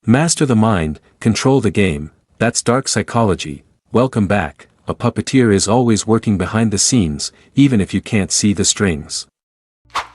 Master the mind, control the game. That's dark psychology. Welcome back. A puppeteer is always working behind the scenes, even if you can't see the strings.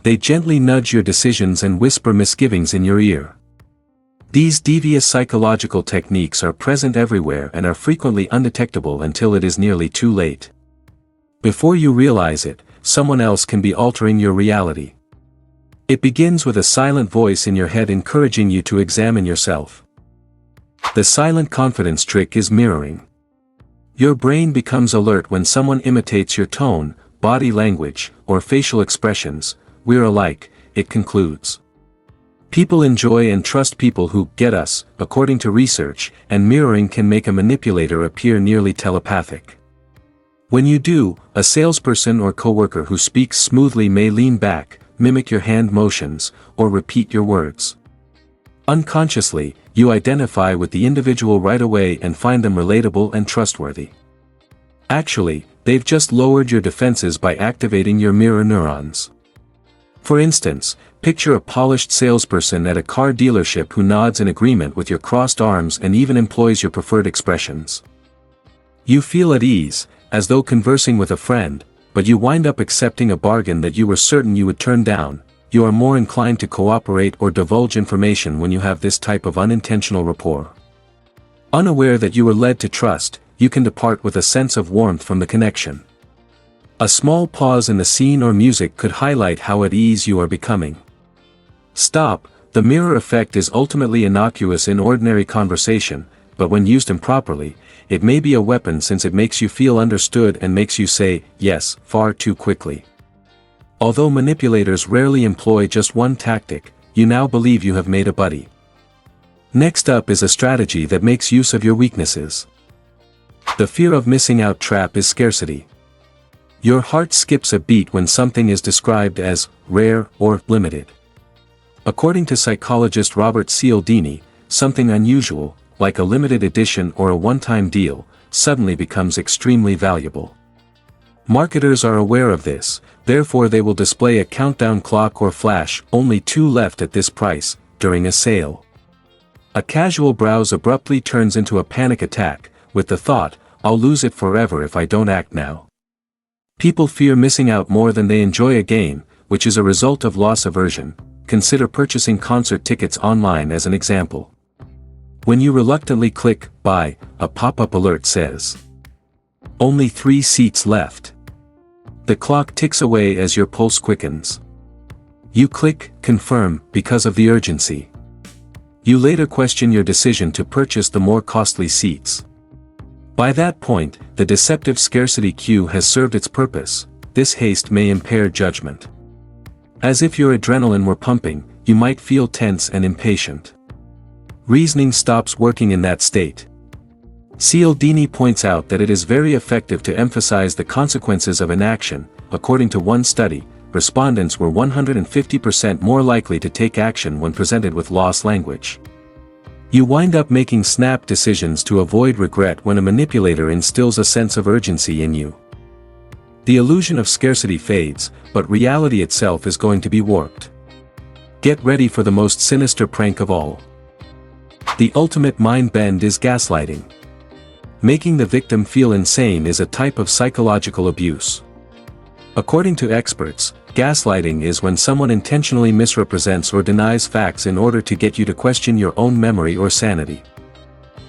They gently nudge your decisions and whisper misgivings in your ear. These devious psychological techniques are present everywhere and are frequently undetectable until it is nearly too late. Before you realize it, someone else can be altering your reality. It begins with a silent voice in your head encouraging you to examine yourself. The silent confidence trick is mirroring. Your brain becomes alert when someone imitates your tone, body language, or facial expressions. We're alike, it concludes. People enjoy and trust people who get us, according to research, and mirroring can make a manipulator appear nearly telepathic. When you do, a salesperson or coworker who speaks smoothly may lean back, mimic your hand motions, or repeat your words. Unconsciously, you identify with the individual right away and find them relatable and trustworthy. Actually, they've just lowered your defenses by activating your mirror neurons. For instance, picture a polished salesperson at a car dealership who nods in agreement with your crossed arms and even employs your preferred expressions. You feel at ease, as though conversing with a friend, but you wind up accepting a bargain that you were certain you would turn down. You are more inclined to cooperate or divulge information when you have this type of unintentional rapport. Unaware that you were led to trust, you can depart with a sense of warmth from the connection. A small pause in the scene or music could highlight how at ease you are becoming. Stop. The mirror effect is ultimately innocuous in ordinary conversation, but when used improperly, it may be a weapon since it makes you feel understood and makes you say, yes, far too quickly. Although manipulators rarely employ just one tactic, you now believe you have made a buddy. Next up is a strategy that makes use of your weaknesses. The fear of missing out trap is scarcity. Your heart skips a beat when something is described as rare or limited. According to psychologist Robert Cialdini, something unusual, like a limited edition or a one-time deal, suddenly becomes extremely valuable. Marketers are aware of this, therefore they will display a countdown clock or flash, only 2 left at this price, during a sale. A casual browse abruptly turns into a panic attack, with the thought, I'll lose it forever if I don't act now. People fear missing out more than they enjoy a gain, which is a result of loss aversion. Consider purchasing concert tickets online as an example. When you reluctantly click buy, a pop-up alert says, only 3 seats left. The clock ticks away as your pulse quickens. You click confirm because of the urgency. You later question your decision to purchase the more costly seats. By that point, the deceptive scarcity cue has served its purpose. This haste may impair judgment. As if your adrenaline were pumping, you might feel tense and impatient. Reasoning stops working in that state. Cialdini points out that it is very effective to emphasize the consequences of inaction. According to one study, respondents were 150% more likely to take action when presented with loss language. You wind up making snap decisions to avoid regret when a manipulator instills a sense of urgency in you. The illusion of scarcity fades, but reality itself is going to be warped. Get ready for the most sinister prank of all. The ultimate mind bend is gaslighting. Making the victim feel insane is a type of psychological abuse. According to experts, gaslighting is when someone intentionally misrepresents or denies facts in order to get you to question your own memory or sanity.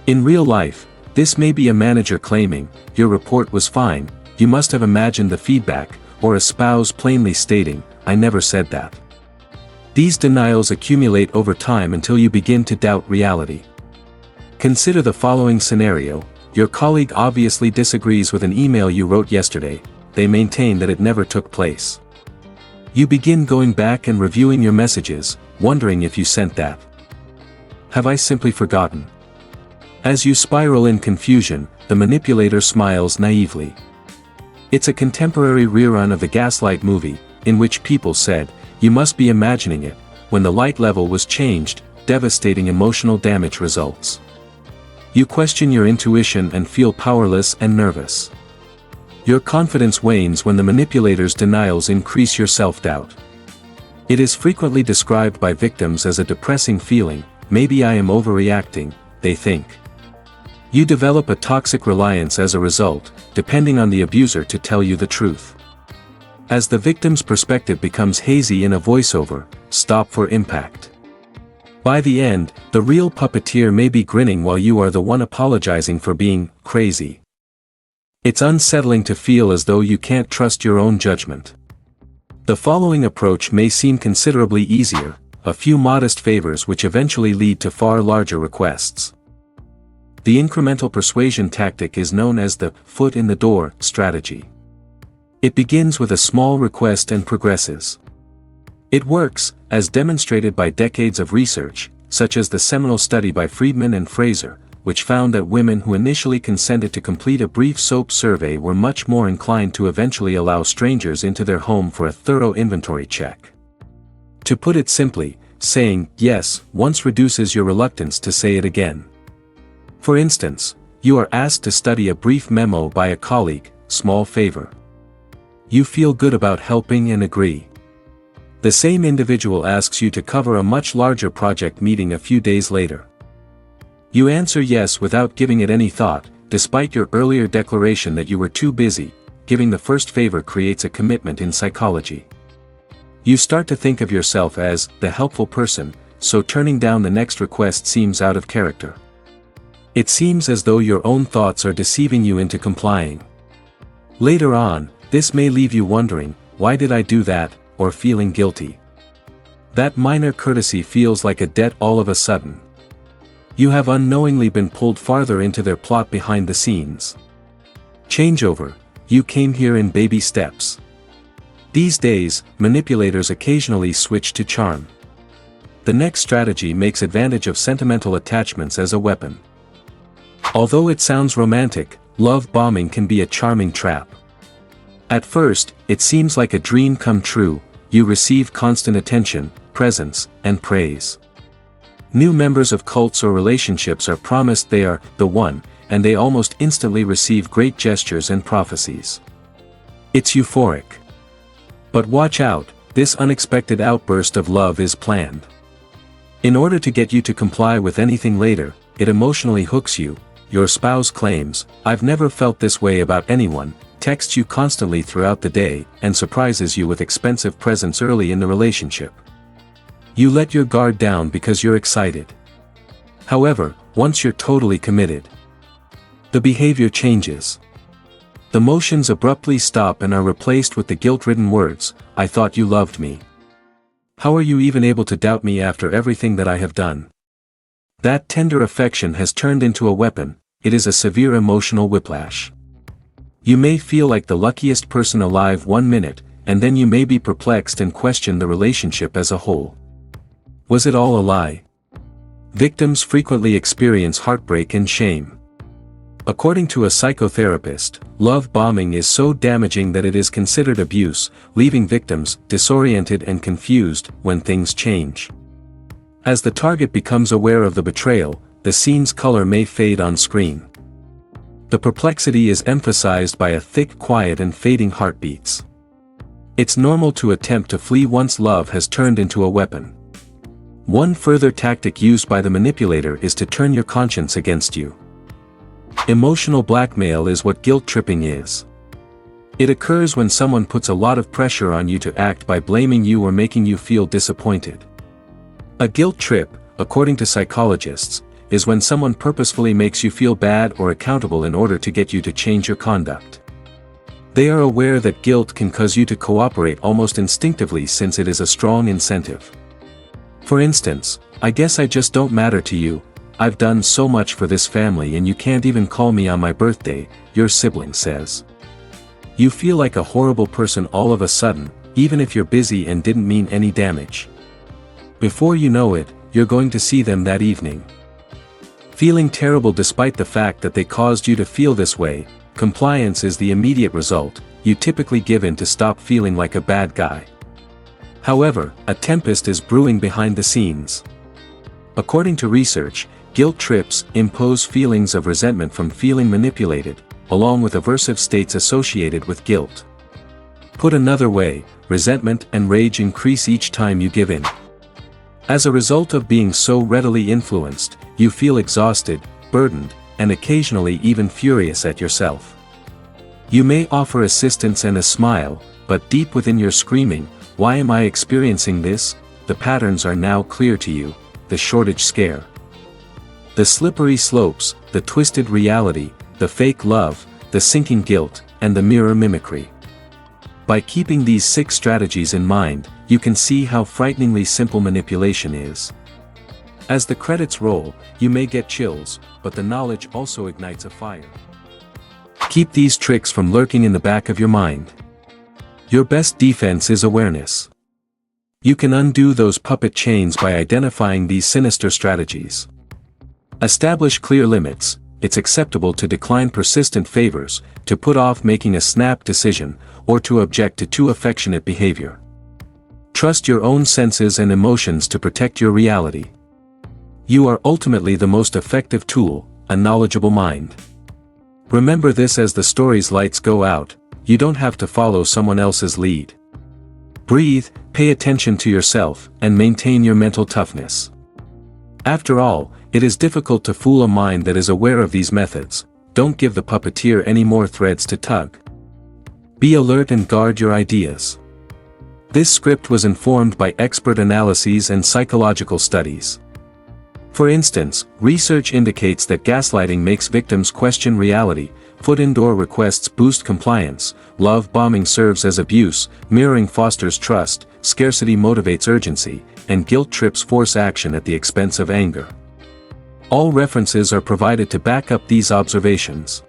In real life, this may be a manager claiming, your report was fine, you must have imagined the feedback, or a spouse plainly stating, I never said that. These denials accumulate over time until you begin to doubt reality. Consider the following scenario. Your colleague obviously disagrees with an email you wrote yesterday. They maintain that it never took place. You begin going back and reviewing your messages, wondering if you sent that. Have I simply forgotten? As you spiral in confusion, the manipulator smiles naively. It's a contemporary rerun of the Gaslight movie, in which people said, you must be imagining it. When the light level was changed, devastating emotional damage results. You question your intuition and feel powerless and nervous. Your confidence wanes when the manipulator's denials increase your self-doubt. It is frequently described by victims as a depressing feeling, maybe I am overreacting, they think. You develop a toxic reliance as a result, depending on the abuser to tell you the truth. As the victim's perspective becomes hazy in a voiceover, stop for impact. By the end, the real puppeteer may be grinning while you are the one apologizing for being crazy. It's unsettling to feel as though you can't trust your own judgment. The following approach may seem considerably easier, a few modest favors which eventually lead to far larger requests. The incremental persuasion tactic is known as the foot in the door strategy. It begins with a small request and progresses. It works, as demonstrated by decades of research, such as the seminal study by Friedman and Fraser, which found that women who initially consented to complete a brief SOAP survey were much more inclined to eventually allow strangers into their home for a thorough inventory check. To put it simply, saying yes once reduces your reluctance to say it again. For instance, you are asked to study a brief memo by a colleague, small favor. You feel good about helping and agree. The same individual asks you to cover a much larger project meeting a few days later. You answer yes without giving it any thought, despite your earlier declaration that you were too busy. Giving the first favor creates a commitment in psychology. You start to think of yourself as the helpful person, so turning down the next request seems out of character. It seems as though your own thoughts are deceiving you into complying. Later on, this may leave you wondering, why did I do that, or feeling guilty. That minor courtesy feels like a debt all of a sudden. You have unknowingly been pulled farther into their plot behind the scenes. Changeover, you came here in baby steps. These days, manipulators occasionally switch to charm. The next strategy makes advantage of sentimental attachments as a weapon. Although it sounds romantic, love bombing can be a charming trap. At first, it seems like a dream come true. You receive constant attention, presence, and praise. New members of cults or relationships are promised they are the one, and they almost instantly receive great gestures and prophecies. It's euphoric. But watch out, this unexpected outburst of love is planned. In order to get you to comply with anything later, it emotionally hooks you. Your spouse claims, "I've never felt this way about anyone," texts you constantly throughout the day, and surprises you with expensive presents early in the relationship. You let your guard down because you're excited. However, once you're totally committed, the behavior changes. The motions abruptly stop and are replaced with the guilt-ridden words, "I thought you loved me. How are you even able to doubt me after everything that I have done?" That tender affection has turned into a weapon. It is a severe emotional whiplash. You may feel like the luckiest person alive 1 minute, and then you may be perplexed and question the relationship as a whole. Was it all a lie? Victims frequently experience heartbreak and shame. According to a psychotherapist, love bombing is so damaging that it is considered abuse, leaving victims disoriented and confused when things change. As the target becomes aware of the betrayal, the scene's color may fade on screen. The perplexity is emphasized by a thick quiet and fading heartbeats. It's normal to attempt to flee once love has turned into a weapon. One further tactic used by the manipulator is to turn your conscience against you. Emotional blackmail is what guilt tripping is. It occurs when someone puts a lot of pressure on you to act by blaming you or making you feel disappointed. A guilt trip, according to psychologists, is when someone purposefully makes you feel bad or accountable in order to get you to change your conduct. They are aware that guilt can cause you to cooperate almost instinctively since it is a strong incentive. For instance, "I guess I just don't matter to you. I've done so much for this family and you can't even call me on my birthday," your sibling says. You feel like a horrible person all of a sudden, even if you're busy and didn't mean any damage. Before you know it, you're going to see them that evening. Feeling terrible despite the fact that they caused you to feel this way, compliance is the immediate result. You typically give in to stop feeling like a bad guy. However, a tempest is brewing behind the scenes. According to research, guilt trips impose feelings of resentment from feeling manipulated, along with aversive states associated with guilt. Put another way, resentment and rage increase each time you give in. As a result of being so readily influenced, you feel exhausted, burdened, and occasionally even furious at yourself. You may offer assistance and a smile, but deep within you're screaming, "Why am I experiencing this?" The patterns are now clear to you: the shortage scare, the slippery slopes, the twisted reality, the fake love, the sinking guilt, and the mirror mimicry. By keeping these 6 strategies in mind, you can see how frighteningly simple manipulation is. As the credits roll, you may get chills, but the knowledge also ignites a fire. Keep these tricks from lurking in the back of your mind. Your best defense is awareness. You can undo those puppet chains by identifying these sinister strategies. Establish clear limits. It's acceptable to decline persistent favors, to put off making a snap decision, or to object to too affectionate behavior. Trust your own senses and emotions to protect your reality. You are ultimately the most effective tool, a knowledgeable mind. Remember this: as the story's lights go out, you don't have to follow someone else's lead. Breathe, pay attention to yourself, and maintain your mental toughness. After all, it is difficult to fool a mind that is aware of these methods. Don't give the puppeteer any more threads to tug. Be alert and guard your ideas. This script was informed by expert analyses and psychological studies. For instance, research indicates that gaslighting makes victims question reality, foot indoor requests boost compliance, love bombing serves as abuse, mirroring fosters trust, scarcity motivates urgency, and guilt trips force action at the expense of anger. All references are provided to back up these observations.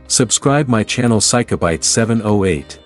Subscribe my channel Psychebites708.